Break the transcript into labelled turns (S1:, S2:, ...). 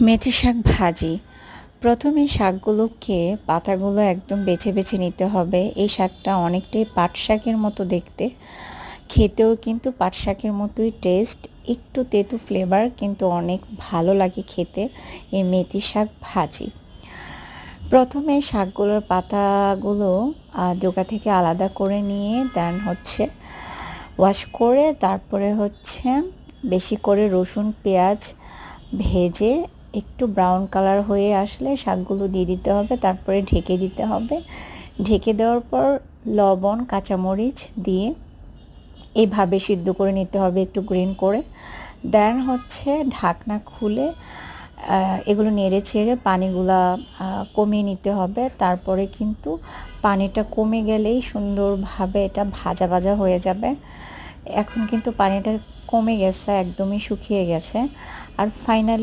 S1: মেথি শাক ভাজি। প্রথমে শাকগুলোকে পাতাগুলো একদম বেছে বেছে নিতে হবে। এই শাকটা অনেকটাই পাট শাকের মতো দেখতে, খেতেও কিন্তু পাট শাকের মতোই টেস্ট, একটু তেঁতু ফ্লেভার, কিন্তু অনেক ভালো লাগে খেতে এই মেথি শাক ভাজি। প্রথমে শাকগুলোর পাতাগুলো ডোকা থেকে আলাদা করে নিয়ে দেন ওয়াশ করে তারপরে বেশি করে রসুন পেঁয়াজ ভেজে একটু ব্রাউন কালার হয়ে আসলে শাকগুলো দিয়ে দিতে হবে, তারপরে ঢেকে দিতে হবে। ঢেকে দেওয়ার পর লবণ কাঁচামরিচ দিয়ে এইভাবে সিদ্ধ করে নিতে হবে একটু গ্রিন করে। দেন ঢাকনা খুলে এগুলো নেড়ে চেড়ে পানিগুলা কমিয়ে নিতে হবে। তারপরে কিন্তু পানিটা কমে গেলেই সুন্দরভাবে এটা ভাজা ভাজা হয়ে যাবে। এখন কিন্তু পানিটা কমে গেছে, একদমই শুকিয়ে গেছে। আর ফাইনালি